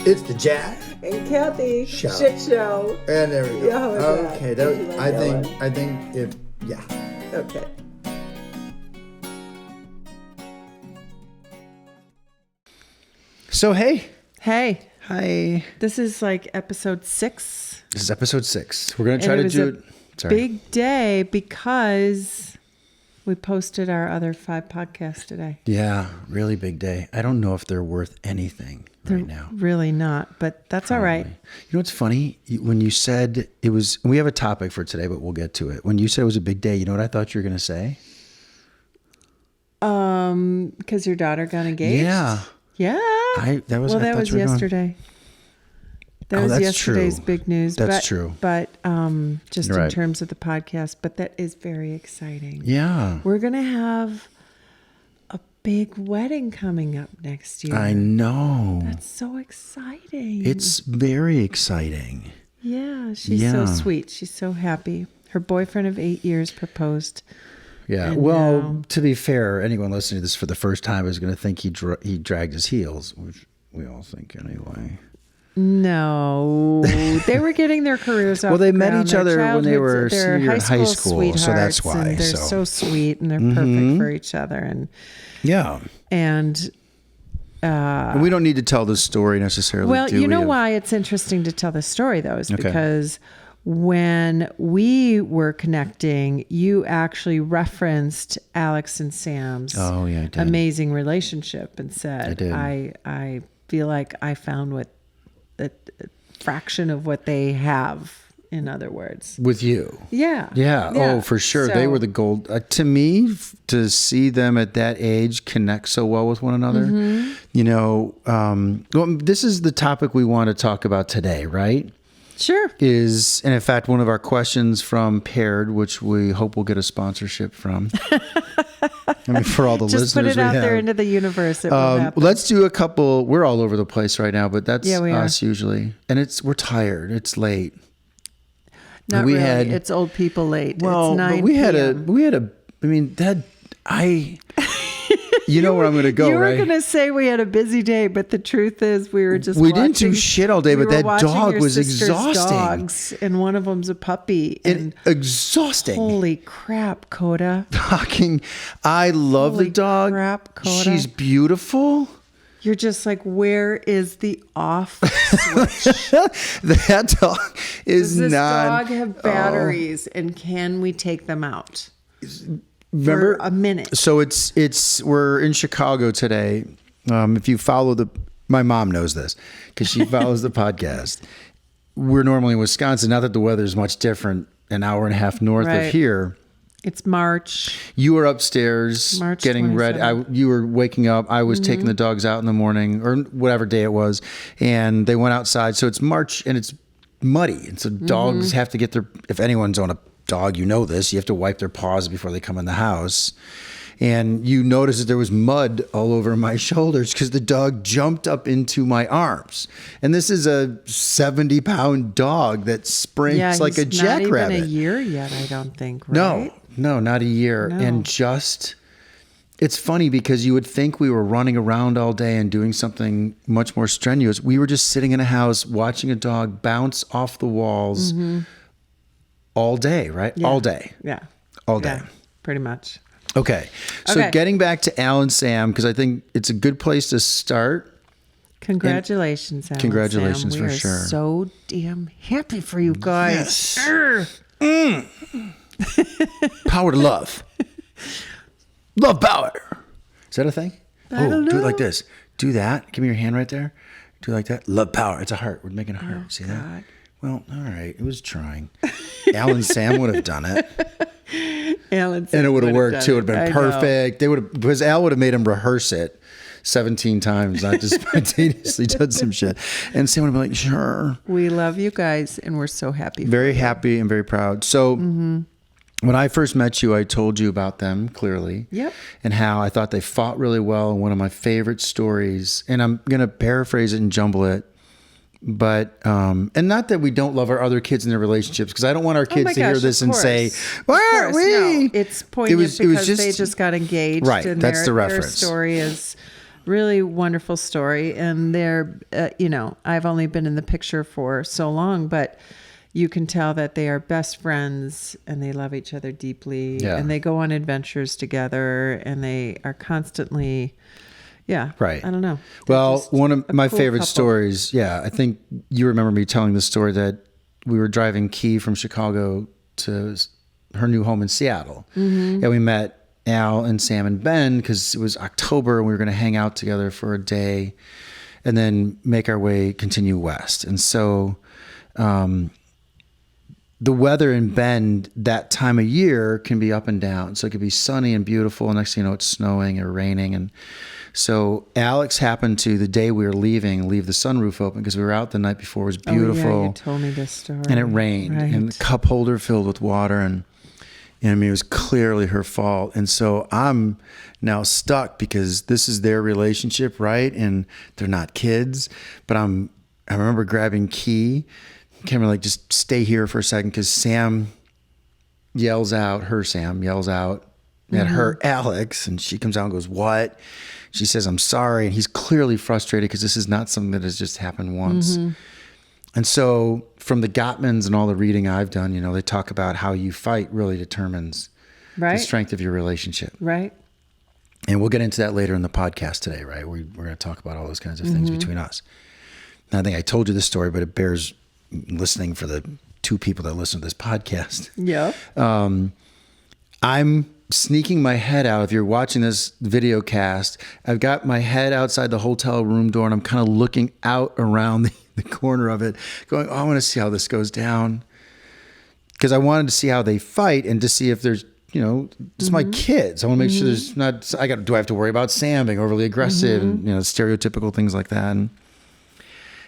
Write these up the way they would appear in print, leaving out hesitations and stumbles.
It's the Jack and Kathy Show. Shit Show. And there we go. Yeah, how was that? Okay, Did you like I that think if yeah. Okay. So hey. Hi. This is like episode 6. This is episode 6. We're gonna try to do it. Sorry. Big day because we posted our other 5 podcasts today. Yeah, really big day. I don't know if they're worth anything right now. Really not, but that's Probably. All right. You know what's funny? When you said it was, we have a topic for today, but we'll get to it. When you said it was a big day, you know what I thought you were going to say? Because your daughter got engaged? Yeah. That was yesterday. That was yesterday's big news. That's true. But just in terms of the podcast, but that is very exciting. Yeah. We're going to have a big wedding coming up next year. I know. That's so exciting. It's very exciting. Yeah, she's so sweet. She's so happy. Her boyfriend of 8 years proposed. Yeah. Well, to be fair, anyone listening to this for the first time is going to think he dragged his heels, which we all think anyway. No, they were getting their careers off. Well, they the met ground. each other when they were senior high school, so that's why. And they're so sweet, and they're perfect for each other. And we don't need to tell this story necessarily. Well, you know why it's interesting to tell this story though is because when we were connecting, you actually referenced Alex and Sam's amazing relationship and said, I feel like I found what a fraction of what they have, in other words. With you. Yeah. Oh, for sure. So, they were the gold. To me, to see them at that age connect so well with one another, you know, this is the topic we want to talk about today, right? Sure. And in fact, one of our questions from Paired, which we hope we'll get a sponsorship from. I mean, for all the listeners. Just put it out there into the universe. It will happen. Let's do a couple. We're all over the place right now, but that's us are. usually. And we're tired. It's late. Not really. It's old people late. Well, it's 9 but we had PM. You know where I'm going to go, right? You were going to say we had a busy day, but the truth is we didn't do shit all day, but that dog was exhausting. Dogs, and one of them's a puppy. And exhausting. Holy crap, Coda. I love the dog. Holy crap, Coda. She's beautiful. You're just like, where is the off switch? That dog is not. Does this dog have batteries, and can we take them out? Remember, for a minute. So we're in Chicago today. If you follow my mom knows this because she follows the podcast. We're normally in Wisconsin. Not that the weather is much different, an hour and a half north of here. It's March. You were upstairs getting ready. You were waking up. I was taking the dogs out in the morning or whatever day it was. And they went outside. So it's March and it's muddy. And so dogs have to get if anyone's on a dog, you know this, you have to wipe their paws before they come in the house. And you noticed that there was mud all over my shoulders because the dog jumped up into my arms. And this is a 70-pound dog that springs like a jackrabbit. Not even a year yet, I don't think, right? No, not a year. No. And it's funny because you would think we were running around all day and doing something much more strenuous. We were just sitting in a house watching a dog bounce off the walls all day, right? Yeah. All day. Yeah. All day. Yeah, pretty much. Okay. So getting back to Al and Sam, because I think it's a good place to start. Congratulations, Al. Congratulations, Sam. for sure. We are so damn happy for you guys. Yes. Power to love. Love power. Is that a thing? I don't know. Do it like this. Do that. Give me your hand right there. Do it like that. Love power. It's a heart. We're making a heart. See that? Well, all right. It was trying. Al and Sam would have done it. And it would have worked too. It would have been perfect. They would have, because Al would have made him rehearse it 17 times, not just spontaneously done some shit. And Sam would have been like, sure. We love you guys, and we're so happy. Very happy and very proud. So when I first met you, I told you about them clearly. Yep. And how I thought they fought really well. And one of my favorite stories, and I'm going to paraphrase it and jumble it. But, and not that we don't love our other kids and their relationships, because I don't want our kids to hear this and say, why aren't we? No, it's poignant because they just got engaged. Right, and that's the reference. Their story is Really wonderful story. And they're, I've only been in the picture for so long, but you can tell that they are best friends and they love each other deeply. Yeah. And they go on adventures together and they are constantly, right. I don't know. Well, one of my cool favorite couple. stories, I think you remember me telling the story that we were driving Key from Chicago to her new home in Seattle. And we met Al and Sam and Ben because it was October and we were going to hang out together for a day and then make our way, continue west. And so the weather in Bend that time of year can be up and down. So it could be sunny and beautiful. And next thing you know, it's snowing or raining. And so Alex happened to, the day we were leaving, leave the sunroof open because we were out the night before. It was beautiful. Oh, yeah, you told me this story. And it rained and the cup holder filled with water. And I mean, it was clearly her fault. And so I'm now stuck because this is their relationship, right? And they're not kids. But I remember grabbing Key. Can't really just stay here for a second because Sam yells out at her Alex, and she comes out and goes, "What?" She says, "I'm sorry," and he's clearly frustrated because this is not something that has just happened once. And so, from the Gottmans and all the reading I've done, they talk about how you fight really determines the strength of your relationship, right? And we'll get into that later in the podcast today, right? We're going to talk about all those kinds of things between us. And I think I told you this story, but it bears listening for the 2 people that listen to this podcast. Yeah. I'm sneaking my head out. If you're watching this video cast, I've got my head outside the hotel room door and I'm kind of looking out around the corner of it going, I want to see how this goes down. Because I wanted to see how they fight and to see if there's, it's my kids. I want to make sure there's not, do I have to worry about Sam being overly aggressive and, stereotypical things like that.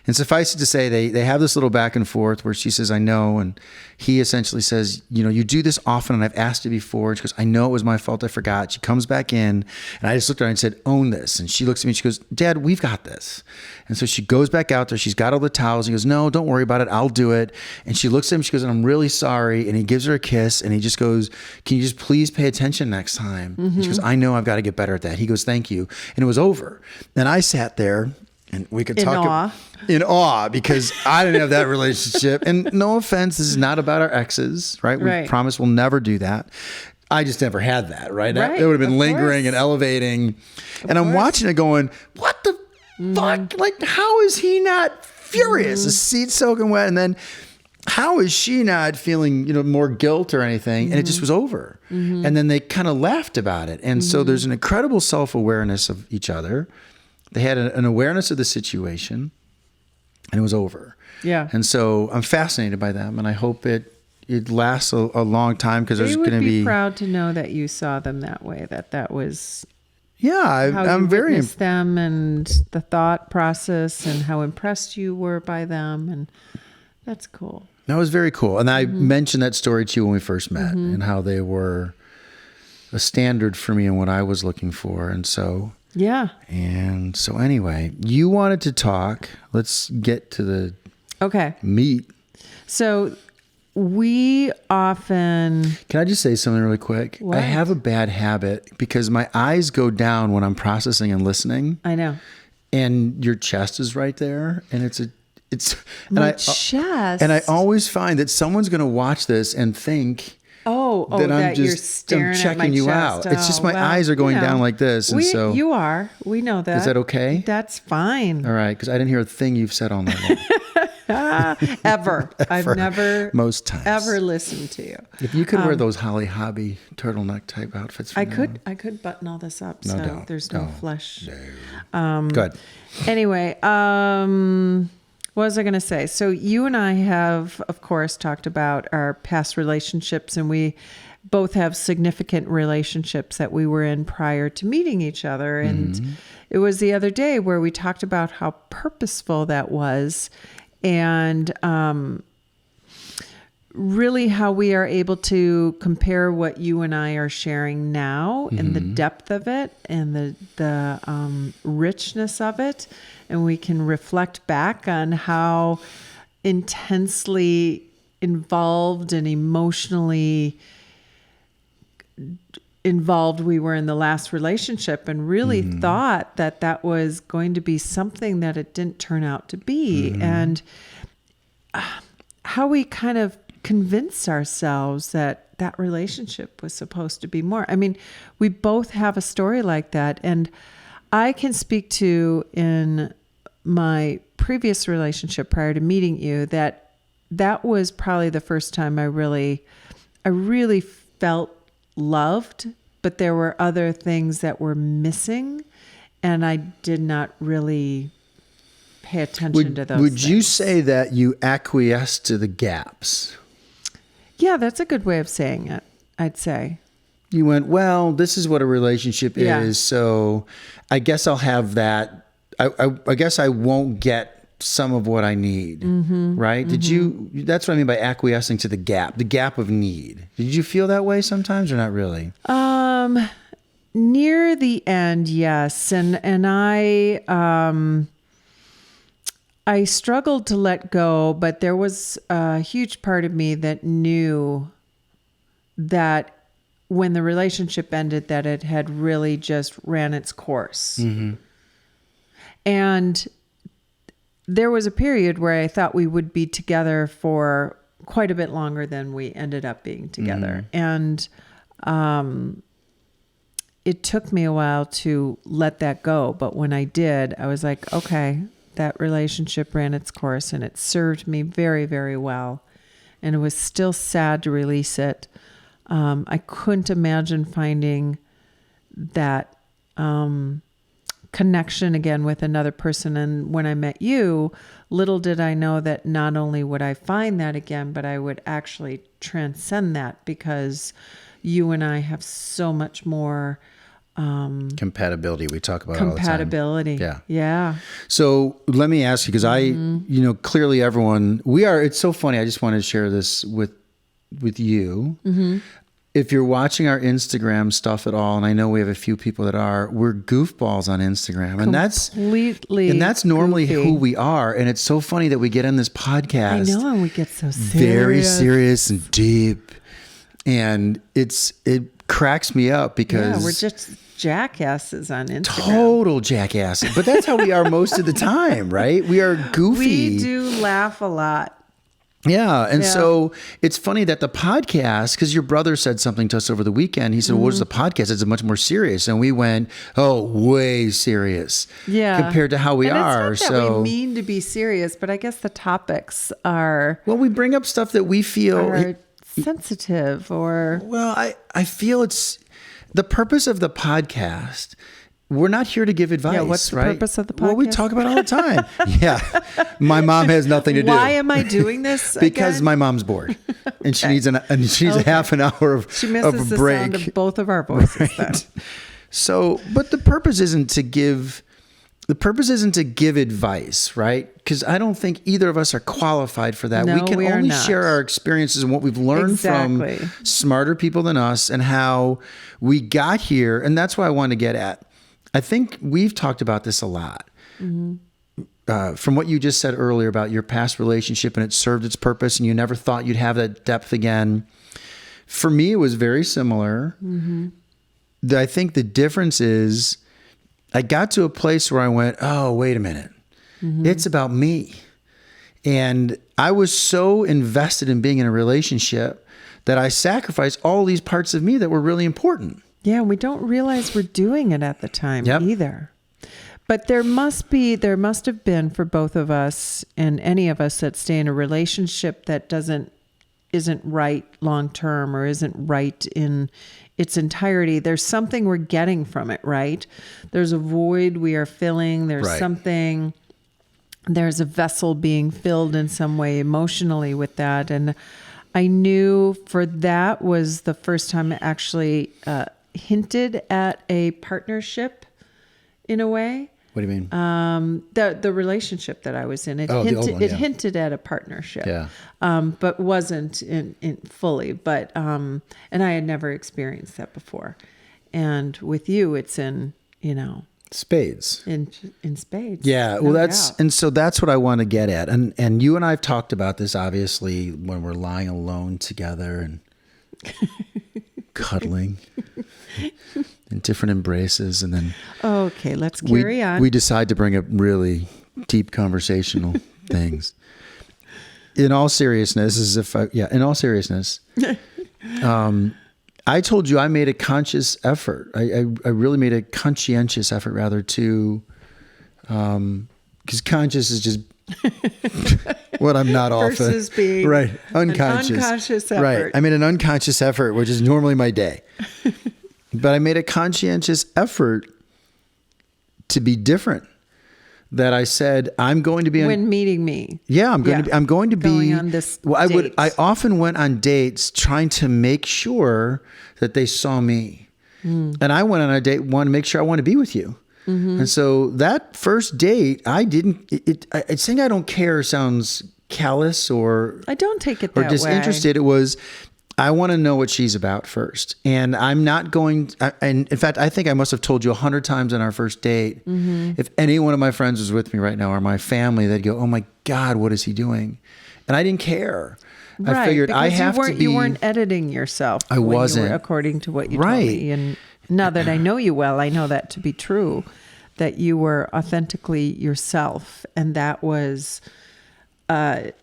And suffice it to say, they have this little back and forth where she says, I know. And he essentially says, you do this often and I've asked you before. And she goes, I know it was my fault. I forgot. She comes back in and I just looked at her and said, own this. And she looks at me and she goes, Dad, we've got this. And so she goes back out there. She's got all the towels. He goes, no, don't worry about it. I'll do it. And she looks at him. She goes, I'm really sorry. And he gives her a kiss and he just goes, can you just please pay attention next time? And she goes, I know, I've got to get better at that. He goes, thank you. And it was over. And I sat there. And we could talk in awe because I didn't have that relationship. And no offense, this is not about our exes, right? We promise we'll never do that. I just never had that, right? It would have been lingering and elevating. And I'm watching it going, what the fuck? Like, how is he not furious? The seat's soaking wet. And then how is she not feeling, more guilt or anything? And it just was over. And then they kind of laughed about it. And so there's an incredible self-awareness of each other. They had an awareness of the situation and it was over. Yeah. And so I'm fascinated by them and I hope it lasts a long time because there's going to be proud to know that you saw them that way, that was I'm very witnessed them and the thought process and how impressed you were by them. And that's cool. That was very cool. And I mentioned that story to you when we first met and how they were a standard for me and what I was looking for. And so and so anyway, you wanted to talk. Let's get to the meat. So we often... Can I just say something really quick? What? I have a bad habit because my eyes go down when I'm processing and listening. I know. And your chest is right there. And it's chest. And I always find that someone's going to watch this and think... that you're staring I'm checking at my you chest. out. It's just my eyes are going down like this. And so you are. We know that. Is that okay? That's fine. All right. Because I didn't hear a thing you've said all night long. Ever. I've never most times ever listened to you. If you could wear those Holly Hobby turtleneck type outfits for I could button all this up there's no flesh. No. Good. Anyway, what was I going to say? So you and I have, of course, talked about our past relationships, and we both have significant relationships that we were in prior to meeting each other. And it was the other day where we talked about how purposeful that was and really how we are able to compare what you and I are sharing now and the depth of it and the richness of it. And we can reflect back on how intensely involved and emotionally involved we were in the last relationship, and really thought that that was going to be something that it didn't turn out to be. And how we kind of convinced ourselves that that relationship was supposed to be more. I mean, we both have a story like that. And I can speak to, in my previous relationship prior to meeting you, that was probably the first time I really felt loved, but there were other things that were missing, and I did not really pay attention to those Would things. you say that you acquiesced to the gaps? Yeah, that's a good way of saying it, I'd say. You went, well, this is what a relationship is, so I guess I'll have that. I guess I won't get some of what I need, right? Did you, that's what I mean by acquiescing to the gap of need. Did you feel that way sometimes or not really? Near the end, yes. And I struggled to let go, but there was a huge part of me that knew that when the relationship ended, that it had really just ran its course. And there was a period where I thought we would be together for quite a bit longer than we ended up being together. And it took me a while to let that go. But when I did, I was like, okay, that relationship ran its course and it served me very, very well. And it was still sad to release it. I couldn't imagine finding that connection again with another person. And when I met you, little did I know that not only would I find that again, but I would actually transcend that, because you and I have so much more compatibility. We talk about compatibility. All the time. Yeah. So let me ask you, because clearly everyone, it's so funny. I just wanted to share this with you. If you're watching our Instagram stuff at all, and I know we have a few people that are, we're goofballs on Instagram, and that's normally goofy. who we are. And it's so funny that we get on this podcast. I know, and we get so serious, very serious and deep, and it cracks me up because we're just jackasses on Instagram. Total jackasses, but that's how we are most of the time, right? We are goofy. We do laugh a lot. Yeah. And so it's funny that the podcast, because your brother said something to us over the weekend. He said, what's the podcast? It's much more serious. And we went, way serious. Yeah. Compared to how we are. It's not that we mean to be serious, but I guess the topics are... Well, we bring up stuff that we feel... are sensitive or... Well, I feel it's... The purpose of the podcast... We're not here to give advice, what's the purpose of the podcast? Well, we talk about it all the time. My mom has nothing to do. Why am I doing this Because again? my mom's bored, and she needs half an hour of she misses a break. The sound of both of our voices. Right? Then. So, but the purpose isn't to give advice, right? Because I don't think either of us are qualified for that. No, we can only not. share our experiences and what we've learned from smarter people than us and how we got here. And that's what I want to get at. I think we've talked about this a lot. From what you just said earlier about your past relationship and it served its purpose and you never thought you'd have that depth again. For me, it was very similar. I think the difference is I got to a place where I went, oh, wait a minute. It's about me. And I was so invested in being in a relationship that I sacrificed all these parts of me that were really important. Yeah, we don't realize we're doing it at the time either. But there must have been for both of us and any of us that stay in a relationship that isn't right long term or isn't right in its entirety. There's something we're getting from it, right? There's a void we are filling. There's something. There's a vessel being filled in some way emotionally with that. And I knew for that was the first time I actually hinted at a partnership in a way. What do you mean? The relationship that I was in, it hinted at a partnership, but wasn't in fully. But and I had never experienced that before. And with you, it's in spades. In spades. Yeah. Well, so that's what I want to get at. And you and I have talked about this obviously when we're lying alone together and cuddling and different embraces. And then let's carry on. We decide to bring up really deep conversational things. In all seriousness, I told you I made a conscious effort. I really made a conscientious effort rather to, because conscious is just what I'm not often. Versus being right. Unconscious. An unconscious effort. Right. I made an unconscious effort, which is normally my day. But I made a conscientious effort to be different. That I said, I'm going to be when meeting me. Yeah, I'm going to be going on this date. I often went on dates trying to make sure that they saw me. And I went on a date, want to make sure I want to be with you. Mm-hmm. And so that first date, saying I don't care sounds callous or I don't take it that way. Or disinterested. It was, I want to know what she's about first. And I'm not going, and in fact, I think I must have told you 100 times on our first date, if any one of my friends was with me right now or my family, they'd go, oh my God, what is he doing? And I didn't care. Right, I figured I have to be. You weren't editing yourself. I wasn't. According to what you told me. And now that I know you well, I know that to be true, that you were authentically yourself. And that was a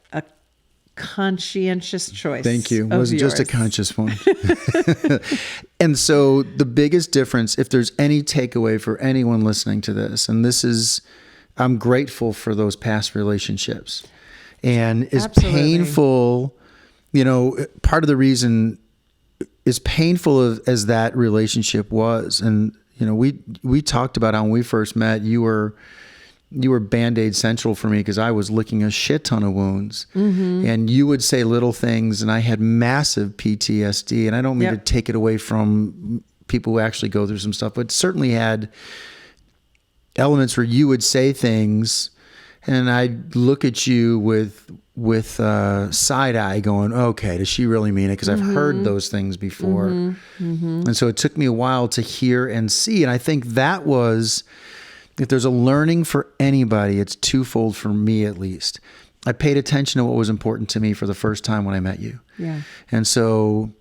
conscientious choice. Thank you. It wasn't just a conscious one. And so the biggest difference, if there's any takeaway for anyone listening to this, and this is, I'm grateful for those past relationships. And as painful, part of the reason, as painful as that relationship was, and we talked about how when we first met, you were Band-Aid central for me because I was licking a shit ton of wounds. Mm-hmm. And you would say little things, and I had massive PTSD. And I don't mean to take it away from people who actually go through some stuff, but certainly had elements where you would say things, and I'd look at you with side eye going, okay, does she really mean it? Because I've heard those things before. Mm-hmm. Mm-hmm. And so it took me a while to hear and see. And I think that was... If there's a learning for anybody, it's twofold for me at least. I paid attention to what was important to me for the first time when I met you. Yeah. And so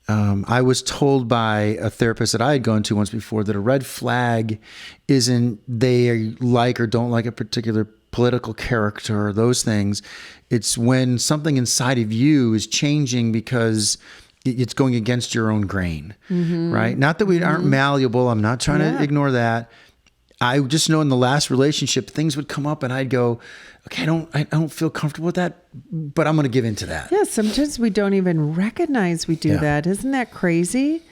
I was told by a therapist that I had gone to once before that a red flag isn't they like or don't like a particular political character or those things. It's when something inside of you is changing because it's going against your own grain, right? Not that we aren't malleable. I'm not trying to ignore that. I just know in the last relationship, things would come up and I'd go, okay, I don't feel comfortable with that, but I'm going to give into that. Yeah. Sometimes we don't even recognize we do that. Isn't that crazy?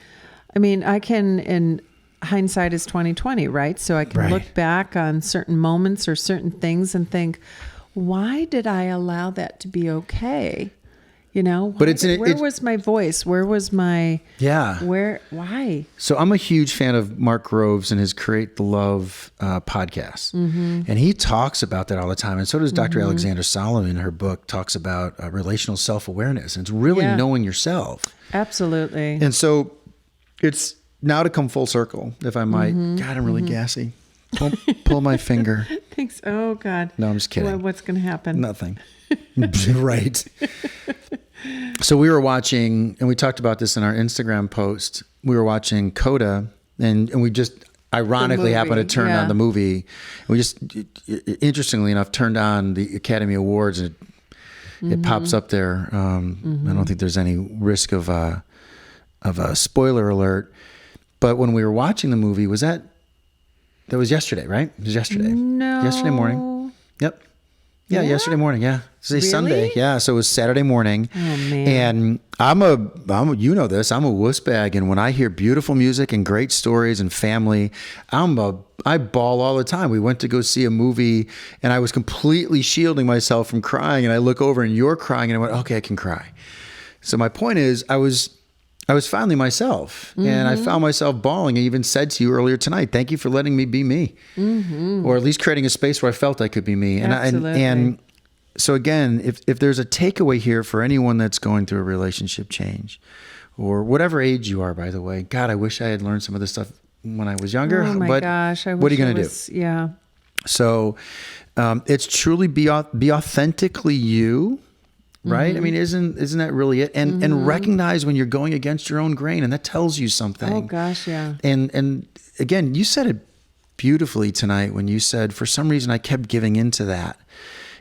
I mean, in hindsight is 2020, right? So I can look back on certain moments or certain things and think, why did I allow that to be okay? But where was my voice? Where was my... Yeah. Why? So I'm a huge fan of Mark Groves and his Create the Love podcast. Mm-hmm. And he talks about that all the time. And so does Dr. Alexandra Solomon in her book, talks about relational self-awareness. And it's really knowing yourself. Absolutely. And so it's now to come full circle, if I might. God, I'm really gassy. Pull my finger. Thanks. Oh, God. No, I'm just kidding. What's going to happen? Nothing. Right. So we were watching, and we talked about this in our Instagram post. We were watching Coda, and we just ironically happened to turn on the movie. We just, interestingly enough, turned on the Academy Awards, and it pops up there. I don't think there's any risk of a spoiler alert. But when we were watching the movie, that was yesterday, right? It was yesterday. No. Yesterday morning. Yep. Yeah, yesterday morning. Yeah, today's Sunday. Yeah, so it was Saturday morning. Oh man! And I'm a you know this. I'm a wuss bag, and when I hear beautiful music and great stories and family, I bawl all the time. We went to go see a movie, and I was completely shielding myself from crying. And I look over, and you're crying, and I went, okay, I can cry. So my point is, I was finally myself, and I found myself bawling. I even said to you earlier tonight, thank you for letting me be me, or at least creating a space where I felt I could be me. And so again, if there's a takeaway here for anyone that's going through a relationship change, or whatever age you are, by the way, God, I wish I had learned some of this stuff when I was younger. Oh my gosh. What are you going to do? Yeah. So it's truly be authentically you. right? I mean, isn't that really it? And recognize when you're going against your own grain, and that tells you something. Oh gosh, yeah. And again, you said it beautifully tonight when you said, for some reason, I kept giving into that.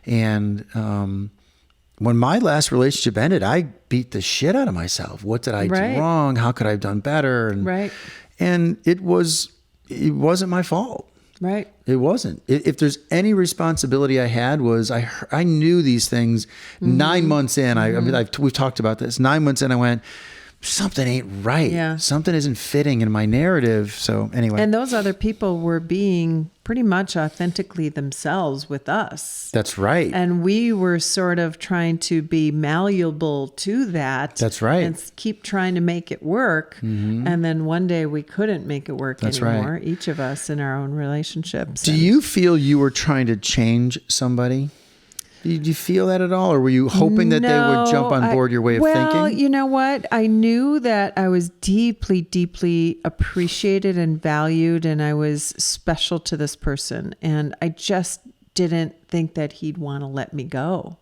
And when my last relationship ended, I beat the shit out of myself. What did I do wrong? How could I have done better? And it wasn't my fault. Right. It wasn't. If there's any responsibility I had, was I knew these things 9 months in. I mean, we've talked about this. 9 months in, I went, something ain't right. Yeah. Something isn't fitting in my narrative. So anyway. And those other people were being pretty much authentically themselves with us. That's right. And we were sort of trying to be malleable to that. That's right. And keep trying to make it work. And then one day we couldn't make it work anymore, right. Each of us in our own relationships. Do you feel you were trying to change somebody? Did you feel that at all? Or were you hoping that they would jump on board your way of thinking? Well, you know what? I knew that I was deeply, deeply appreciated and valued, and I was special to this person. And I just didn't think that he'd want to let me go.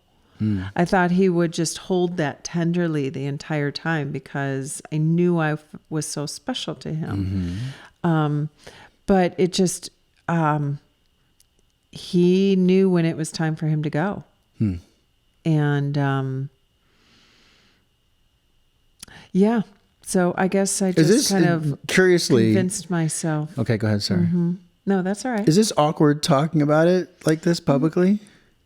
I thought he would just hold that tenderly the entire time because I knew I was so special to him. But it just... he knew when it was time for him to go. And, yeah. So I guess I just kind of curiously convinced myself. Okay, go ahead. Sorry. No, that's all right. Is this awkward talking about it like this publicly?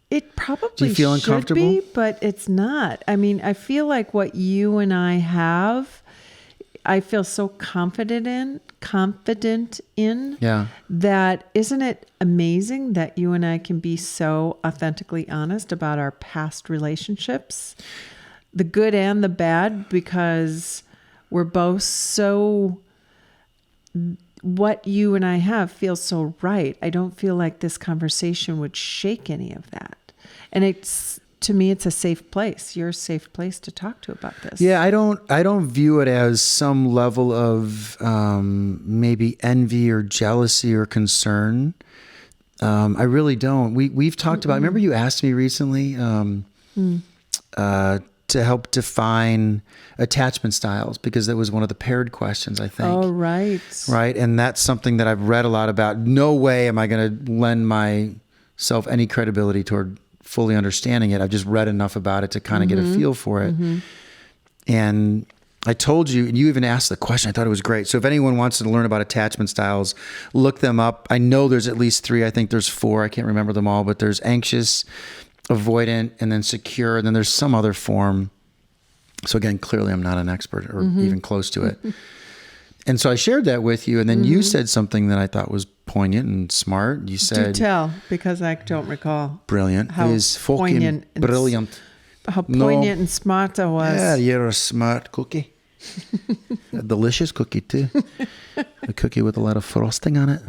It probably Do you feel uncomfortable? should be, but it's not. I mean, I feel like what you and I have, I feel so confident in Yeah. that isn't it amazing that you and I can be so authentically honest about our past relationships, the good and the bad, because we're both so, what you and I have feels so right. I don't feel like this conversation would shake any of that. And to me, it's a safe place. You're a safe place to talk to about this. Yeah, I don't view it as some level of maybe envy or jealousy or concern. I really don't. We've talked about. Remember, you asked me recently to help define attachment styles, because that was one of the paired questions, I think. Oh, right. Right, and that's something that I've read a lot about. No way am I going to lend myself any credibility toward fully understanding it. I've just read enough about it to kind of get a feel for it. And I told you, and you even asked the question, I thought it was great. So if anyone wants to learn about attachment styles, look them up. I know there's at least 3. I think there's 4. I can't remember them all, but there's anxious, avoidant, and then secure. And then there's some other form. So again, clearly I'm not an expert or even close to it. And so I shared that with you. And then you said something that I thought was poignant and smart. You said, do tell, because I don't recall. Brilliant. How poignant and brilliant. How poignant and smart I was. Yeah, you're a smart cookie. A delicious cookie too. A cookie with a lot of frosting on it.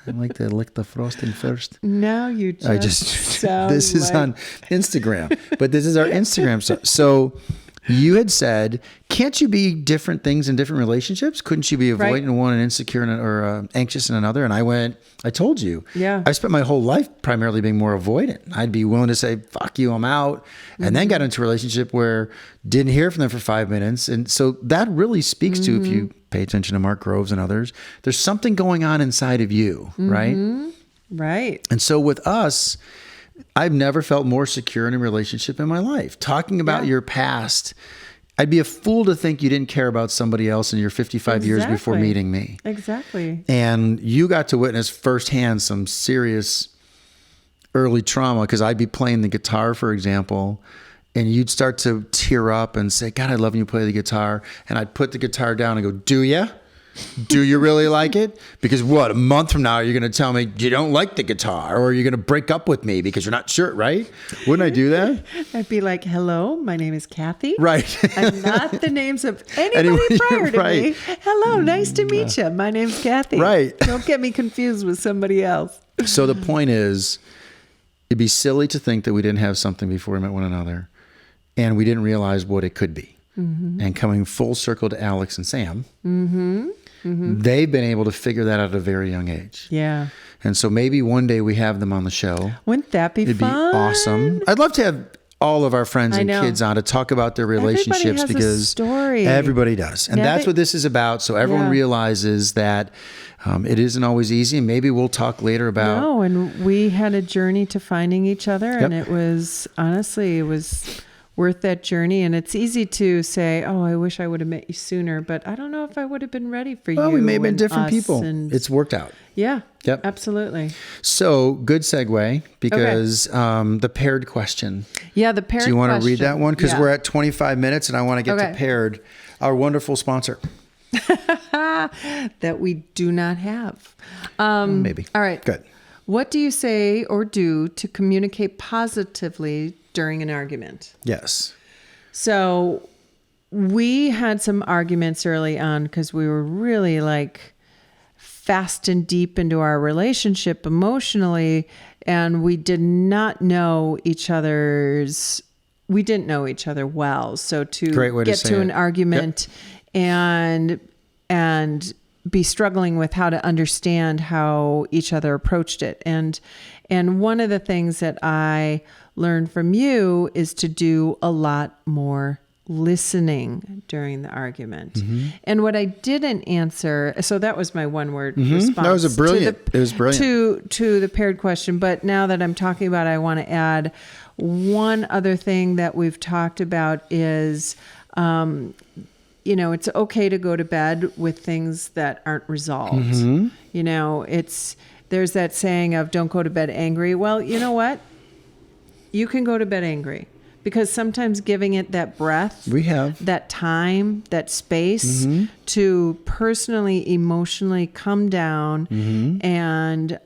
I like to lick the frosting first. Now you just sound this is on Instagram, but this is our Instagram stuff. So you had said, can't you be different things in different relationships? Couldn't you be avoidant in one and insecure or anxious in another? And I told you. Yeah. I spent my whole life primarily being more avoidant. I'd be willing to say, fuck you, I'm out. And then got into a relationship where didn't hear from them for 5 minutes. And so that really speaks to, if you pay attention to Mark Groves and others, there's something going on inside of you, right? Right. And so with us, I've never felt more secure in a relationship in my life. Talking about your past, I'd be a fool to think you didn't care about somebody else in your 55 years before meeting me. Exactly. And you got to witness firsthand some serious early trauma, because I'd be playing the guitar, for example, and you'd start to tear up and say, God, I love when you play the guitar. And I'd put the guitar down and go, do ya? Do you really like it? Because a month from now, you're going to tell me you don't like the guitar, or you're going to break up with me because you're not sure, right? Wouldn't I do that? I'd be like, hello, my name is Kathy. Right. I'm not the names of anybody prior to me. Hello, nice to meet you. My name's Kathy. Right. Don't get me confused with somebody else. So the point is, it'd be silly to think that we didn't have something before we met one another, and we didn't realize what it could be. And coming full circle to Alex and Sam, they've been able to figure that out at a very young age. Yeah. And so maybe one day we have them on the show. Wouldn't that be fun? It'd be awesome. I'd love to have all of our friends and kids on to talk about their relationships because everybody does. And that's what this is about. So everyone realizes that it isn't always easy. And maybe we'll talk later about. No, and we had a journey to finding each other. And it was, honestly, it was worth that journey. And it's easy to say, oh, I wish I would have met you sooner. But I don't know if I would have been ready for you. Well, we may have been different people. It's worked out. Yeah. Yep. Absolutely. So good segue because the paired question. Yeah, the paired question. Do you want to read that one? Because we're at 25 minutes and I want to get to paired, our wonderful sponsor. That we do not have. Maybe. All right. Good. What do you say or do to communicate positively during an argument? Yes. So we had some arguments early on because we were really like fast and deep into our relationship emotionally, and we didn't know each other well. So to get to an argument and be struggling with how to understand how each other approached it. And one of the things that I learned from you is to do a lot more listening during the argument. Mm-hmm. And what I didn't answer, so that was my one word response. That was it was brilliant. To the paired question. But now that I'm talking about it, I want to add one other thing that we've talked about is, it's okay to go to bed with things that aren't resolved. Mm-hmm. There's that saying of don't go to bed angry. Well, you know what? You can go to bed angry. Because sometimes giving it that breath, that time, that space to personally, emotionally come down and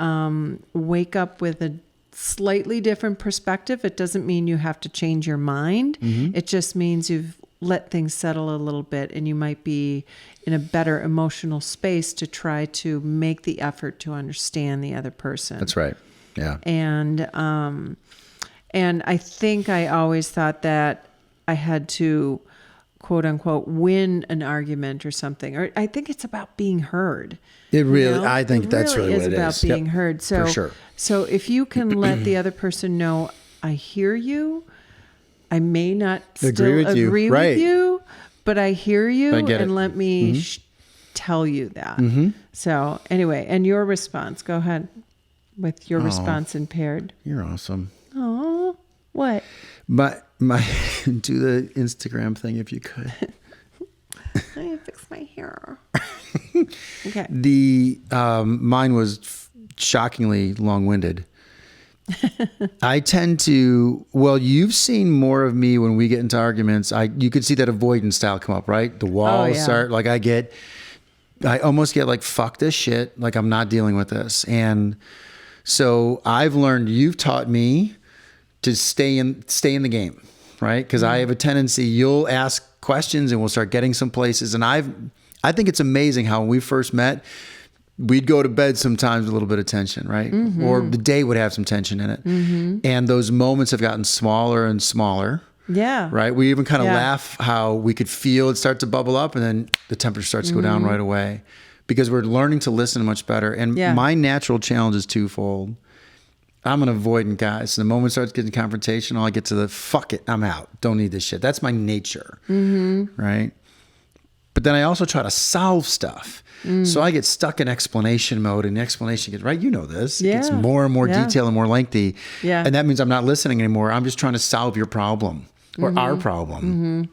wake up with a slightly different perspective. It doesn't mean you have to change your mind. It just means you've let things settle a little bit and you might be in a better emotional space to try to make the effort to understand the other person. That's right. Yeah. And I think I always thought that I had to, quote unquote, win an argument or something. Or I think it's about being heard. I think that's really what it is. It's about being heard. So, for sure. So if you can let the other person know, I hear you. I may not agree with you, but I hear you, and let me tell you that. So anyway, and your response. Go ahead with your response in paired. You're awesome. Oh, what? My do the Instagram thing if you could. I need to fix my hair. Okay. Mine was shockingly long-winded. I tend to, you've seen more of me when we get into arguments. You could see that avoidance style come up, right? The walls start, like I almost get like, fuck this shit. Like I'm not dealing with this. And so I've learned, you've taught me to stay in the game, right? Because I have a tendency, you'll ask questions and we'll start getting some places. And I think it's amazing how when we first met, we'd go to bed sometimes with a little bit of tension, right? Or the day would have some tension in it. And those moments have gotten smaller and smaller. Yeah. Right? We even kind of laugh how we could feel it start to bubble up and then the temperature starts to go down right away. Because we're learning to listen much better. And my natural challenge is twofold. I'm an avoidant guy. So the moment it starts getting confrontational, I get to the fuck it, I'm out. Don't need this shit. That's my nature. Right? But then I also try to solve stuff. So I get stuck in explanation mode, and the explanation gets, right? You know this. It gets more and more detailed and more lengthy. Yeah. And that means I'm not listening anymore. I'm just trying to solve your problem or our problem.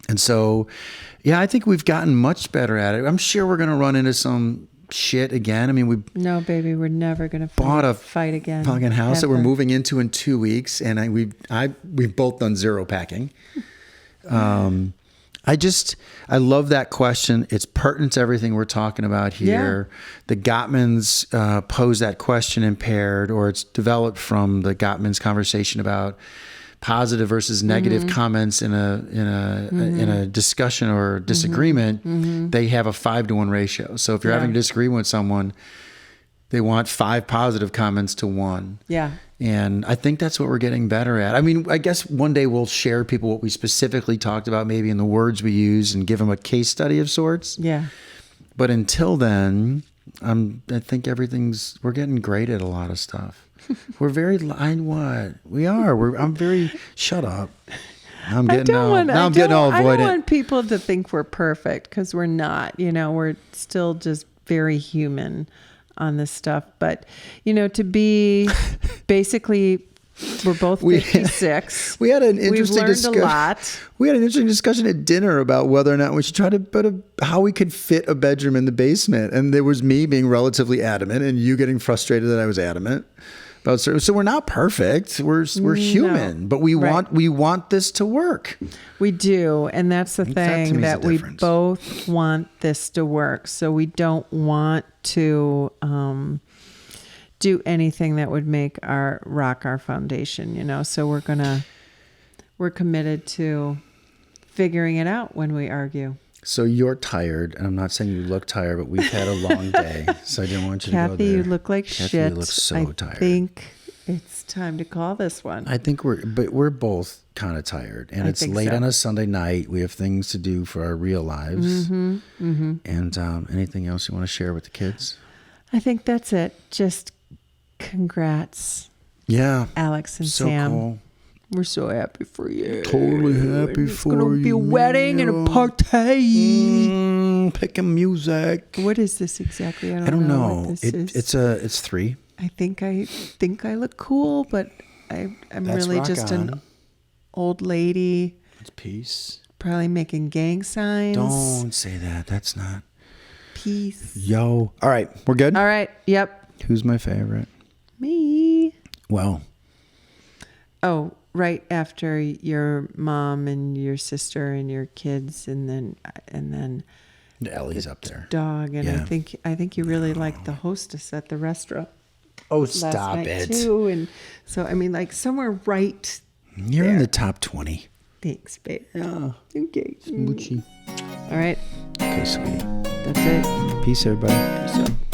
And so, I think we've gotten much better at it. I'm sure we're going to run into some shit again. I mean, no, baby, we're never going to fight again. Fucking house that we're moving into in 2 weeks, and we've both done zero packing. I love that question. It's pertinent to everything we're talking about here. The Gottmans pose that question in paired, or it's developed from the Gottmans conversation about positive versus negative comments in a discussion or disagreement. They have a 5-to-1 ratio. So if you're having a disagreement with someone, they want 5 positive comments to 1. Yeah. And I think that's what we're getting better at. I mean, I guess one day we'll share people what we specifically talked about, maybe in the words we use, and give them a case study of sorts. Yeah. But until then, I think we're getting great at a lot of stuff. We're very, what? We are. I'm very, shut up. I'm getting all avoidant. I don't want people to think we're perfect because we're not. We're still just very human on this stuff. But, to be basically, we're both 56. We had an interesting discussion. We've learned a lot. We had an interesting discussion at dinner about whether or not we should try to how we could fit a bedroom in the basement. And there was me being relatively adamant and you getting frustrated that I was adamant. So we're not perfect. We're human, but we want this to work. We do, and that's the thing, that we both want this to work. So we don't want to do anything that would make rock our foundation. So we're committed to figuring it out when we argue. So you're tired, and I'm not saying you look tired, but we've had a long day, so I didn't want you to go there. Kathy, you look like shit. You look so tired. I think it's time to call this one. I think we're both kind of tired, and it's late on a Sunday night. We have things to do for our real lives. Mm-hmm, mm-hmm. And anything else you want to share with the kids? I think that's it. Just congrats. Yeah. Alex and Sam. Cool. We're so happy for you. Totally happy for you. It's going to be a wedding and a party. Picking music. What is this exactly? I don't know. What this is. It's 3. I think I look cool, but I'm really just an old lady. It's peace. Probably making gang signs. Don't say that. That's not. Peace. Yo. All right. We're good? All right. Yep. Who's my favorite? Me. Well. Oh, right after your mom and your sister and your kids, and then Ellie's up there. Dog, and yeah. I think you really liked the hostess at the restaurant. Oh, stop it! Too, and so somewhere right. You're there. In the top 20. Thanks, babe. Yeah. Okay. Smoochie. All right. Okay, sweetie. That's it. Peace, everybody. Peace out.